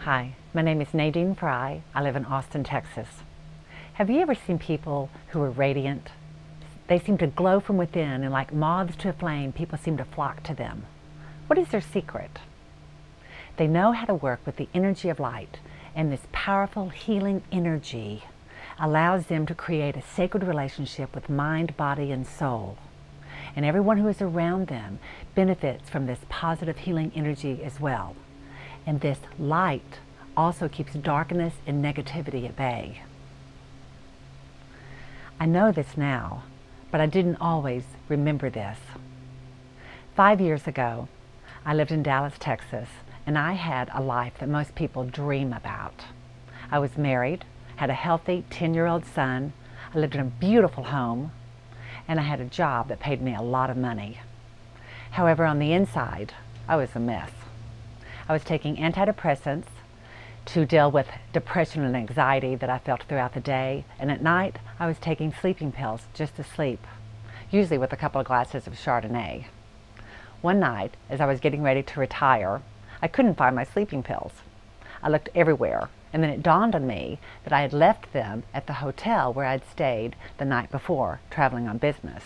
Hi, my name is Nadine. I live in Austin, Texas. Have you ever seen people who are radiant? They seem to glow from within, and like moths to a flame, people seem to flock to them. What is their secret? They know how to work with the energy of light, and this powerful healing energy allows them to create a sacred relationship with mind, body, and soul. And everyone who is around them benefits from this positive healing energy as well. And this light also keeps darkness and negativity at bay. I know this now, but I didn't always remember this. 5 years ago, I lived in Dallas, Texas, and I had a life that most people dream about. I was married, had a healthy 10-year-old son, I lived in a beautiful home, and I had a job that paid me a lot of money. However, on the inside, I was a mess. I was taking antidepressants to deal with depression and anxiety that I felt throughout the day, and at night I was taking sleeping pills just to sleep, usually with a couple of glasses of Chardonnay. One night, as I was getting ready to retire, I couldn't find my sleeping pills. I looked everywhere, and then it dawned on me that I had left them at the hotel where I'd stayed the night before, traveling on business.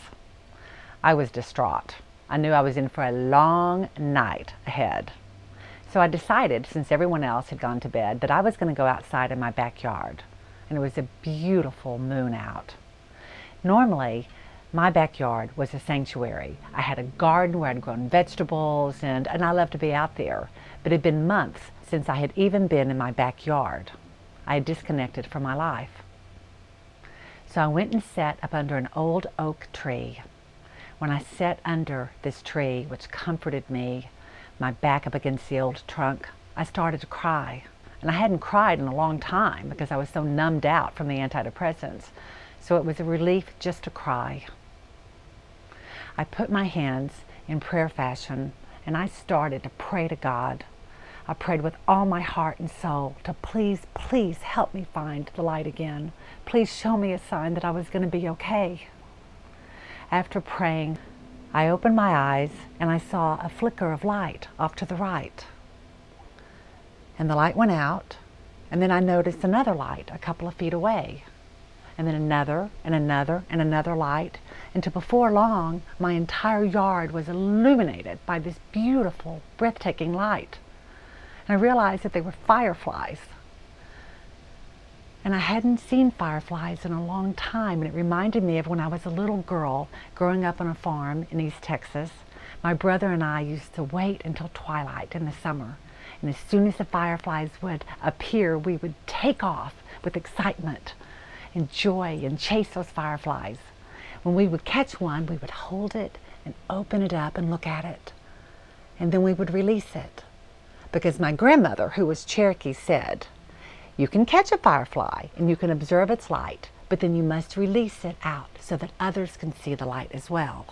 I was distraught. I knew I was in for a long night ahead. So I decided, since everyone else had gone to bed, that I was going to go outside in my backyard. And it was a beautiful moon out. Normally, my backyard was a sanctuary. I had a garden where I'd grown vegetables, and I loved to be out there. But it had been months since I had even been in my backyard. I had disconnected from my life. So I went and sat up under an old oak tree. When I sat under this tree, which comforted me, my back up against the old trunk, I started to cry. And I hadn't cried in a long time because I was so numbed out from the antidepressants. So it was a relief just to cry. I put my hands in prayer fashion and I started to pray to God. I prayed with all my heart and soul to please, please help me find the light again. Please show me a sign that I was going to be okay. After praying, I opened my eyes and I saw a flicker of light off to the right. And the light went out, and then I noticed another light a couple of feet away. And then another and another and another light, until before long my entire yard was illuminated by this beautiful, breathtaking light. And I realized that they were fireflies. And I hadn't seen fireflies in a long time, and it reminded me of when I was a little girl growing up on a farm in East Texas. My brother and I used to wait until twilight in the summer, and as soon as the fireflies would appear, we would take off with excitement and joy and chase those fireflies. When we would catch one, we would hold it and open it up and look at it, and then we would release it. Because my grandmother, who was Cherokee, said, "You can catch a firefly and you can observe its light, but then you must release it out so that others can see the light as well."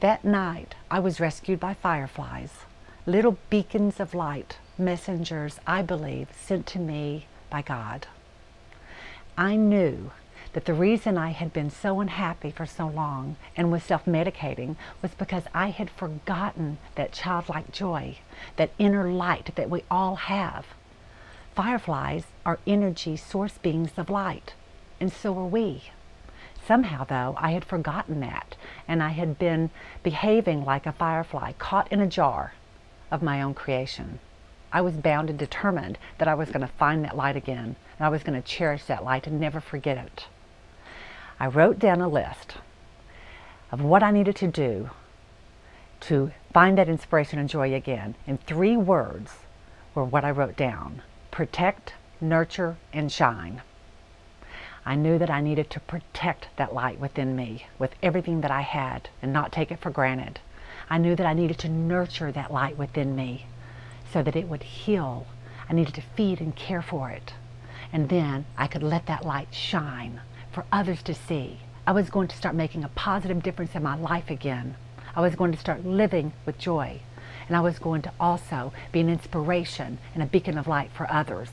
That night, I was rescued by fireflies, little beacons of light, messengers, I believe, sent to me by God. I knew that the reason I had been so unhappy for so long and was self-medicating was because I had forgotten that childlike joy, that inner light that we all have. Fireflies are energy source beings of light, and so are we. Somehow, though, I had forgotten that, and I had been behaving like a firefly caught in a jar of my own creation. I was bound and determined that I was going to find that light again, and I was going to cherish that light and never forget it. I wrote down a list of what I needed to do to find that inspiration and joy again, and 3 words were what I wrote down: protect, nurture, and shine. I knew that I needed to protect that light within me with everything that I had and not take it for granted. I knew that I needed to nurture that light within me so that it would heal. I needed to feed and care for it. And then I could let that light shine for others to see. I was going to start making a positive difference in my life again. I was going to start living with joy. And I was going to also be an inspiration and a beacon of light for others.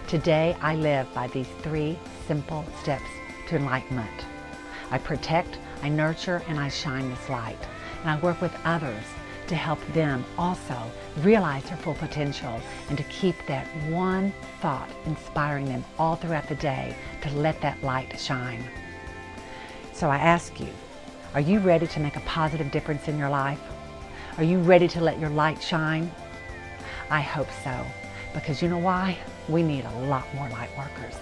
Today, I live by these 3 simple steps to enlightenment. I protect, I nurture, and I shine this light. And I work with others to help them also realize their full potential and to keep that one thought inspiring them all throughout the day to let that light shine. So I ask you, are you ready to make a positive difference in your life? Are you ready to let your light shine? I hope so, because you know why? We need a lot more light workers.